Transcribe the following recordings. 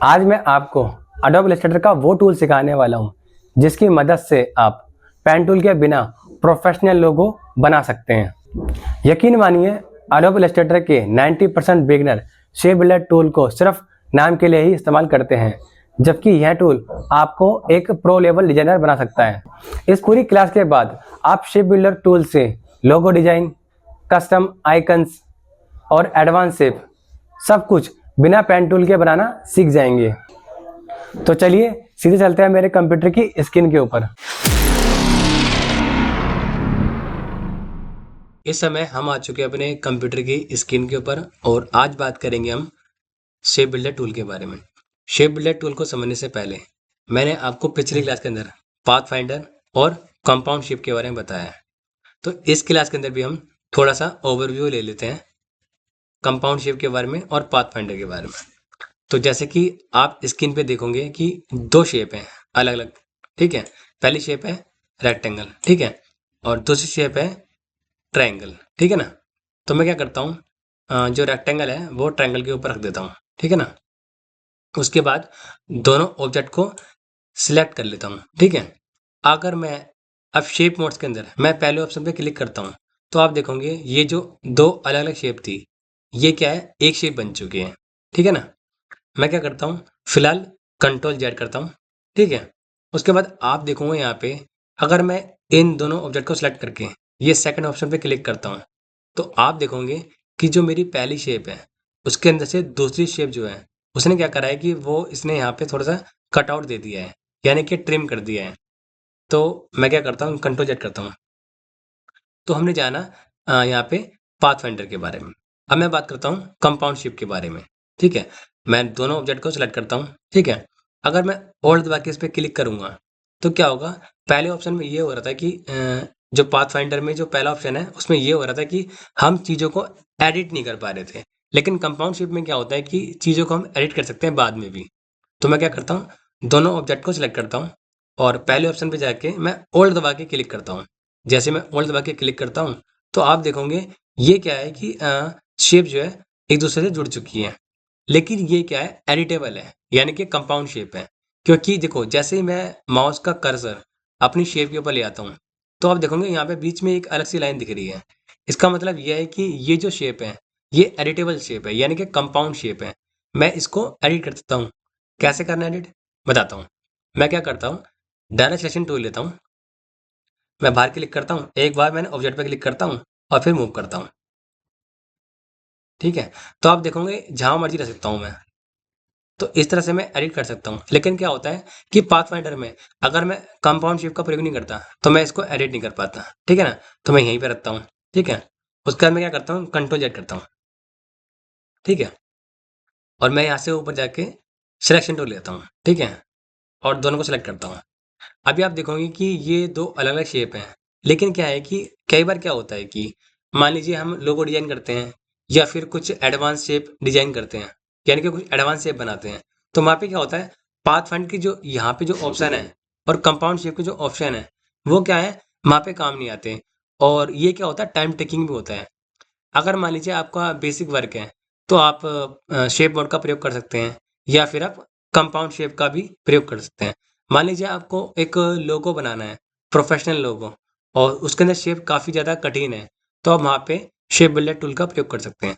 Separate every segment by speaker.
Speaker 1: आज मैं आपको Adobe Illustrator का वो टूल सिखाने वाला हूँ जिसकी मदद से आप पेन टूल के बिना प्रोफेशनल लोगो बना सकते हैं। यकीन मानिए Adobe Illustrator के 90% बिगनर शेप बिल्डर टूल को सिर्फ नाम के लिए ही इस्तेमाल करते हैं, जबकि यह टूल आपको एक प्रो लेवल डिजाइनर बना सकता है। इस पूरी क्लास के बाद आप शेप बिल्डर टूल से लोगो डिजाइन, कस्टम आइकन्स और एडवांस शेप सब कुछ बिना पेन टूल के बनाना सीख जाएंगे। तो चलिए सीधे चलते हैं मेरे कंप्यूटर की स्क्रीन के ऊपर।
Speaker 2: इस समय हम आ चुके हैं अपने कंप्यूटर की स्क्रीन के ऊपर और आज बात करेंगे हम शेप बिल्डर टूल के बारे में। शेप बिल्डर टूल को समझने से पहले मैंने आपको पिछली क्लास के अंदर पाथ फाइंडर और कंपाउंड शेप के बारे में बताया है, तो इस क्लास के अंदर भी हम थोड़ा सा ओवरव्यू ले लेते हैं कंपाउंड शेप के बारे में और पाथ फाइंडर के बारे में। तो जैसे कि आप स्क्रीन पे देखोगे कि दो शेप हैं अलग अलग, ठीक है। पहली शेप है रेक्टेंगल, ठीक है, और दूसरी शेप है ट्रायंगल, ठीक है ना। तो मैं क्या करता हूँ, जो रेक्टेंगल है वो ट्रायंगल के ऊपर रख देता हूँ, ठीक है ना। उसके बाद दोनों ऑब्जेक्ट को सिलेक्ट कर लेता हूँ, ठीक है। अगर मैं अब शेप मोड्स के अंदर मैं पहले ऑप्शन पे क्लिक करता हूँ तो आप देखोगे ये जो दो अलग अलग शेप थी ये क्या है, एक शेप बन चुकी है, ठीक है ना। मैं क्या करता हूँ, फिलहाल कंट्रोल जेड करता हूँ, ठीक है। उसके बाद आप देखोगे यहाँ पे अगर मैं इन दोनों ऑब्जेक्ट को सिलेक्ट करके ये सेकंड ऑप्शन पे क्लिक करता हूँ तो आप देखोगे कि जो मेरी पहली शेप है उसके अंदर से दूसरी शेप जो है उसने क्या करा है कि वो इसने यहाँ पे थोड़ा सा कट आउट दे दिया है, यानी कि ट्रिम कर दिया है। तो मैं क्या करता हूँ, कंट्रोल जेड करता हूँ। तो हमने जाना यहाँ पे पाथ फाइंडर के बारे में। अब मैं बात करता हूँ कंपाउंड शेप के बारे में, ठीक है। मैं दोनों ऑब्जेक्ट को सिलेक्ट करता हूँ, ठीक है। अगर मैं ओल्ड दबा के इस पर क्लिक करूंगा तो क्या होगा, पहले ऑप्शन में ये हो रहा था कि जो पाथ फाइंडर में जो पहला ऑप्शन है उसमें ये हो रहा था कि हम चीज़ों को एडिट नहीं कर पा रहे थे, लेकिन कंपाउंड शेप में क्या होता है कि चीज़ों को हम एडिट कर सकते हैं बाद में भी। तो मैं क्या करता हूँ, दोनों ऑब्जेक्ट को सिलेक्ट करता हूँ और पहले ऑप्शन पे जाके मैं ओल्ड दबा के क्लिक करता हूँ। जैसे मैं ओल्ड दबा के क्लिक करता हूँ तो आप देखोगे ये क्या है कि शेप जो है एक दूसरे से जुड़ चुकी है, लेकिन ये क्या है, एडिटेबल है, यानी कि कंपाउंड शेप है। क्योंकि देखो जैसे ही मैं माउस का कर्सर अपनी शेप के ऊपर ले आता हूँ तो आप देखोगे यहाँ पे बीच में एक अलग सी लाइन दिख रही है। इसका मतलब यह है कि ये जो शेप है ये एडिटेबल शेप है, यानी कि कंपाउंड शेप है। मैं इसको एडिट कर सकता हूँ। कैसे करना है एडिट, बताता हूँ। मैं क्या करता हूँ, डायरेक्ट सिलेक्शन टूल लेता हूँ, मैं बाहर क्लिक करता हूँ, एक बार मैंने ऑब्जेक्ट पे क्लिक करता हूँ और फिर मूव करता हूँ, ठीक है। तो आप देखोगे जहां मर्जी रख सकता हूँ मैं। तो इस तरह से मैं एडिट कर सकता हूँ। लेकिन क्या होता है कि पाथ फाइंडर में अगर मैं कंपाउंड शेप का प्रयोग नहीं करता तो मैं इसको एडिट नहीं कर पाता, ठीक है ना। तो मैं यहीं पे रखता हूँ, ठीक है। उसके बाद मैं क्या करता हूँ, कंट्रोल जेड करता हूँ, ठीक है। और मैं यहाँ से ऊपर जाके सिलेक्शन टूल लेता हूँ, ठीक है, और दोनों को सिलेक्ट करता हूँ। अभी आप देखोगे कि ये दो अलग अलग शेप हैं, लेकिन क्या है कि कई बार क्या होता है कि मान लीजिए हम लोगो डिजाइन करते हैं या फिर कुछ एडवांस शेप डिजाइन करते हैं, यानी कि कुछ एडवांस शेप बनाते हैं। तो वहाँ पे क्या होता है, पाथ फाइंड की जो यहाँ पे जो ऑप्शन है और कंपाउंड शेप के जो ऑप्शन है वो क्या है, वहाँ पे काम नहीं आते। और ये क्या होता है, टाइम टेकिंग भी होता है। अगर मान लीजिए आपका बेसिक वर्क है तो आप शेप मोड का प्रयोग कर सकते हैं या फिर आप कंपाउंड शेप का भी प्रयोग कर सकते हैं। मान लीजिए आपको एक लोगो बनाना है, प्रोफेशनल लोगो, और उसके अंदर शेप काफ़ी ज़्यादा कठिन है, तो आप वहाँ पे शेप बिल्डर टूल का प्रयोग कर सकते हैं।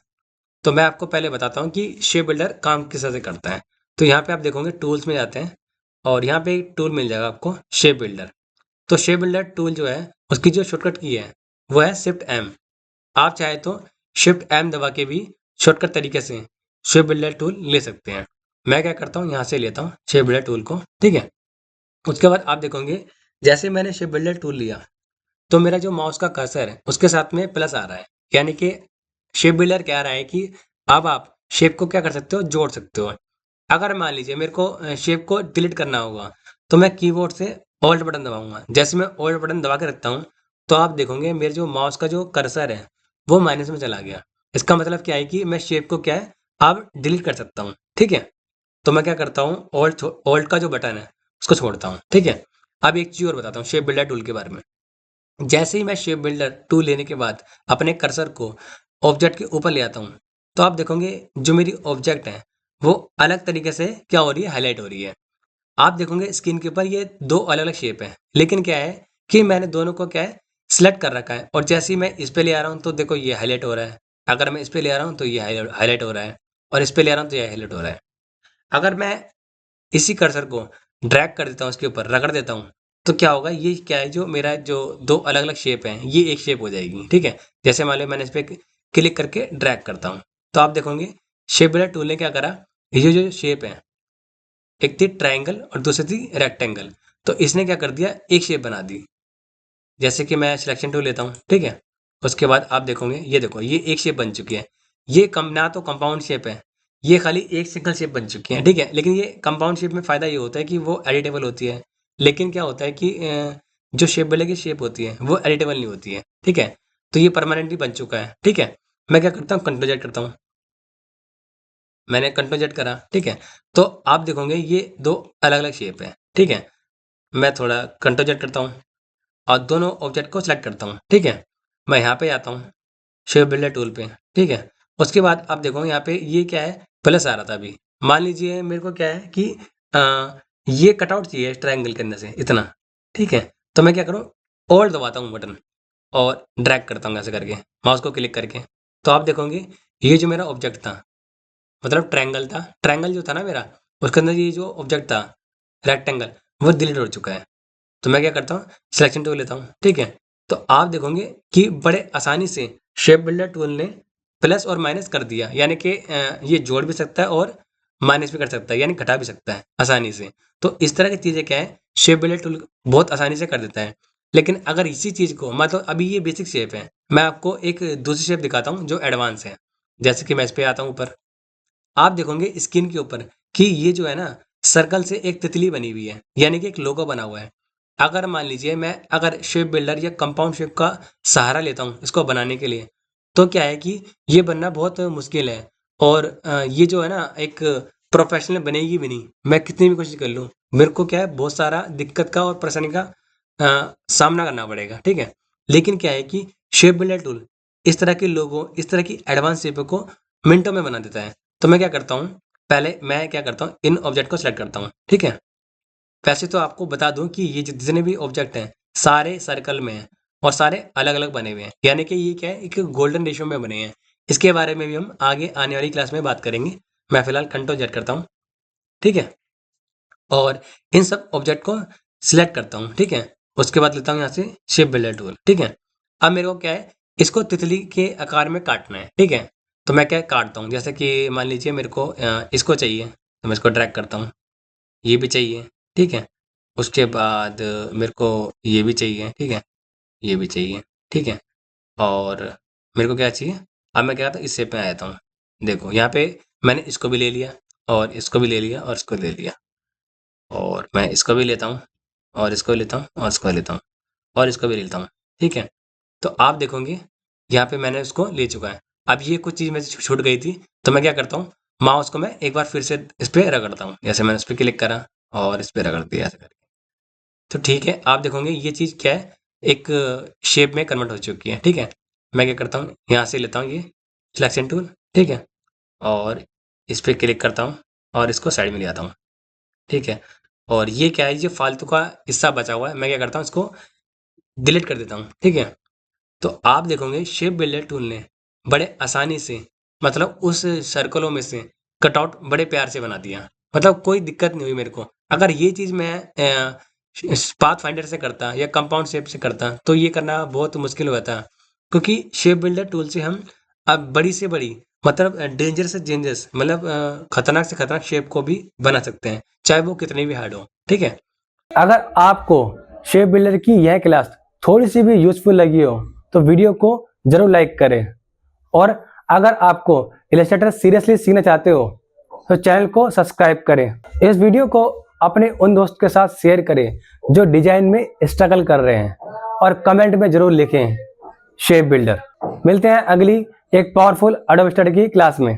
Speaker 2: तो मैं आपको पहले बताता हूँ कि शेप बिल्डर काम किस तरह से करता है। तो यहाँ पे आप देखोगे टूल्स में जाते हैं और यहाँ पे एक टूल मिल जाएगा आपको, शेप बिल्डर। तो शेप बिल्डर टूल जो है उसकी जो शॉर्टकट की है वो है शिफ्ट एम। आप चाहे तो शिफ्ट एम दबा के भी शॉर्टकट तरीके से शेप बिल्डर टूल ले सकते हैं। मैं क्या करता हूँ, यहाँ से लेता हूँ शेप बिल्डर टूल को, ठीक है। उसके बाद आप देखोगे जैसे मैंने शेप बिल्डर टूल लिया तो मेरा जो माउस का कर्सर है उसके साथ में प्लस आ रहा है, यानी कि शेप बिल्डर कह रहा है कि अब आप शेप को क्या कर सकते हो, जोड़ सकते हो। अगर मान लीजिए मेरे को शेप को डिलीट करना होगा तो मैं कीबोर्ड से ऑल्ट बटन दबाऊंगा। जैसे मैं ऑल्ट बटन दबा के रखता हूँ तो आप देखोगे मेरे जो माउस का जो कर्सर है वो माइनस में चला गया। इसका मतलब क्या है कि मैं शेप को क्या है अब डिलीट कर सकता हूँ, ठीक है। तो मैं क्या करता हूँ, ऑल्ट ऑल्ट का जो बटन है उसको छोड़ता हूँ, ठीक है। अब एक चीज़ और बताता हूँ शेप बिल्डर टूल के बारे में। जैसे ही मैं शेप बिल्डर टूल लेने के बाद अपने कर्सर को ऑब्जेक्ट के ऊपर ले आता हूँ तो आप देखोगे जो मेरी ऑब्जेक्ट है वो अलग तरीके से क्या हो रही है, हाईलाइट हो रही है। आप देखोगे स्क्रीन के ऊपर ये दो अलग अलग शेप है, लेकिन क्या है कि मैंने दोनों को क्या है सिलेक्ट कर रखा है, और जैसे ही मैं इस पे ले आ रहा हूँ तो देखो ये हाईलाइट हो रहा है, अगर मैं इस पे ले आ रहा हूँ तो ये हाईलाइट हो रहा है, और इस पे ले आ रहा हूँ तो ये हाईलाइट हो रहा है। अगर मैं इसी कर्सर को ड्रैग कर देता हूँ, उसके ऊपर रगड़ देता हूँ, तो क्या होगा, ये क्या है, जो मेरा जो दो अलग अलग शेप है ये एक शेप हो जाएगी। ठीक है, जैसे मान लो मैंने इस पे क्लिक करके ड्रैग करता हूँ, तो आप देखोगे शेप बिल्डर टूल ने क्या करा, ये जो शेप है, एक थी ट्रायंगल और दूसरी थी रेक्टेंगल, तो इसने क्या कर दिया, एक शेप बना दी। जैसे कि मैं सिलेक्शन टूल लेता हूँ, ठीक है, उसके बाद आप देखोगे ये देखो ये एक शेप बन चुकी है। ये कम ना तो कंपाउंड शेप है, ये खाली एक सिंगल शेप बन चुकी है। ठीक है, लेकिन ये कंपाउंड शेप में फ़ायदा ये होता है कि वो एडिटेबल होती है, लेकिन क्या होता है कि जो शेप बिल्डर की शेप होती है वो एडिटेबल नहीं होती है। ठीक है, तो ये परमानेंटली बन चुका है। ठीक है, मैं क्या करता हूँ, कंट्रोल जेड करता हूँ, मैंने कंट्रोल जेड करा। ठीक है, तो आप देखोगे ये दो अलग अलग शेप है। ठीक है, मैं थोड़ा कंट्रोल जेड करता हूँ और दोनों ऑब्जेक्ट को सिलेक्ट करता हूँ। ठीक है, मैं यहाँ पे आता हूँ शेप बिल्डर टूल पे। ठीक है, उसके बाद आप देखो यहाँ पे ये क्या है, प्लस आ रहा था अभी। मान लीजिए मेरे को क्या है कि ये कटआउट चाहिए ट्रायंगल के अंदर से इतना। ठीक है, तो मैं क्या करूँ, ऑल दबाता हूँ बटन और ड्रैग करता हूँ ऐसे करके, माउस को क्लिक करके। तो आप देखोगे ये जो मेरा ऑब्जेक्ट था, मतलब ट्रायंगल था, ट्रायंगल जो था ना मेरा, उसके अंदर ये जो ऑब्जेक्ट था रेक्टेंगल, वो डिलीट हो चुका है। तो मैं क्या करता हूँ, सिलेक्शन टूल लेता हूँ। ठीक है, तो आप देखोगे कि बड़े आसानी से शेप बिल्डर टूल ने प्लस और माइनस कर दिया, यानी कि ये जोड़ भी सकता है और माइनस भी कर सकता है, यानी घटा भी सकता है आसानी से। तो इस तरह की चीज़ें क्या है, शेप बिल्डर टूल बहुत आसानी से कर देता है। लेकिन अगर इसी चीज़ को, मतलब अभी ये बेसिक शेप है, मैं आपको एक दूसरी शेप दिखाता हूँ जो एडवांस है। जैसे कि मैं इस पे आता हूँ ऊपर, आप देखोगे स्क्रीन के ऊपर कि ये जो है ना, सर्कल से एक तितली बनी हुई है, यानी कि एक लोगो बना हुआ है। अगर मान लीजिए मैं अगर शेप बिल्डर या कंपाउंड शेप का सहारा लेता हूँ इसको बनाने के लिए, तो क्या है कि ये बनना बहुत मुश्किल है, और ये जो है ना एक प्रोफेशनल बनेगी भी नहीं, मैं कितनी भी कोशिश कर लूँ, मेरे को क्या है बहुत सारा दिक्कत का और परेशानी का सामना करना पड़ेगा। ठीक है, लेकिन क्या है कि शेप बिल्डर टूल इस तरह के लोगों, इस तरह की एडवांस शेप को मिनटों में बना देता है। तो मैं क्या करता हूँ, पहले मैं क्या करता हूँ, इन ऑब्जेक्ट को सेलेक्ट करता हूँ। ठीक है, वैसे तो आपको बता दूं कि ये जितने भी ऑब्जेक्ट हैं सारे सर्कल में हैं और सारे अलग अलग बने हुए हैं, यानी कि ये क्या है, एक गोल्डन रेशियो में बने हैं। इसके बारे में भी हम आगे आने वाली क्लास में बात करेंगे। मैं फिलहाल कंट्रोल जेड करता हूँ। ठीक है, और इन सब ऑब्जेक्ट को सिलेक्ट करता हूँ। ठीक है, उसके बाद लेता हूँ यहाँ से शेप बिल्डर टूल। ठीक है, अब मेरे को क्या है, इसको तितली के आकार में काटना है। ठीक है, तो मैं क्या काटता हूँ, जैसे कि मान लीजिए मेरे को इसको चाहिए, तो मैं इसको ड्रैग करता हूँ, ये भी चाहिए। ठीक है, उसके बाद मेरे को ये भी चाहिए। ठीक है, ये भी चाहिए। ठीक है, और मेरे को क्या चाहिए, अब मैं क्या था इस शेप में आ जाता हूँ। देखो यहाँ पे मैंने इसको भी ले लिया और इसको भी ले लिया और इसको ले लिया, और मैं इसको भी लेता हूँ और इसको भी लेता हूँ और इसको लेता हूँ और इसको भी लेता हूँ। ठीक है, तो आप देखोगे यहाँ पे मैंने उसको ले चुका है। अब ये कुछ चीज़ मेरे से छूट गई थी, तो मैं क्या करता हूँ, माउस को मैं एक बार फिर से इस पे रगड़ता हूँ, जैसे मैंने इस पे क्लिक करा और इस पे रगड़ दिया ऐसे करके। तो ठीक है, आप देखोगे ये चीज़ क्या है, एक शेप में कन्वर्ट हो चुकी है। ठीक है, मैं क्या करता हूँ, यहाँ से लेता हूँ ये सिलेक्शन टूल। ठीक है, और इस पे क्लिक करता हूँ और इसको साइड में ले आता हूँ। ठीक है, और ये क्या है, ये फालतू का हिस्सा बचा हुआ है, मैं क्या करता हूँ इसको डिलीट कर देता हूँ। ठीक है, तो आप देखोगे शेप बिल्डर टूल ने बड़े आसानी से, मतलब उस सर्कलों में से कटआउट बड़े प्यार से बना दिया, मतलब कोई दिक्कत नहीं हुई मेरे को। अगर ये चीज़ मैं पाथ फाइंडर से करता या कंपाउंड शेप से करता तो ये करना बहुत मुश्किल हो जाता, क्योंकि शेप बिल्डर टूल से हम अब बड़ी से बड़ी, मतलब डेंजर से डेंजरस, मतलब खतरनाक से खतरनाक शेप को भी बना सकते हैं, चाहे वो कितनी भी हार्ड हो। ठीक है,
Speaker 1: अगर आपको शेप बिल्डर की यह क्लास थोड़ी सी भी यूजफुल लगी हो तो वीडियो को जरूर लाइक करें, और अगर आपको इलस्ट्रेटर सीरियसली सीखना चाहते हो तो चैनल को सब्सक्राइब करें। इस वीडियो को अपने उन दोस्त के साथ शेयर करें जो डिजाइन में स्ट्रगल कर रहे हैं, और कमेंट में जरूर लिखें शेप बिल्डर। मिलते हैं अगली एक पावरफुल एडोब स्टडी की क्लास में।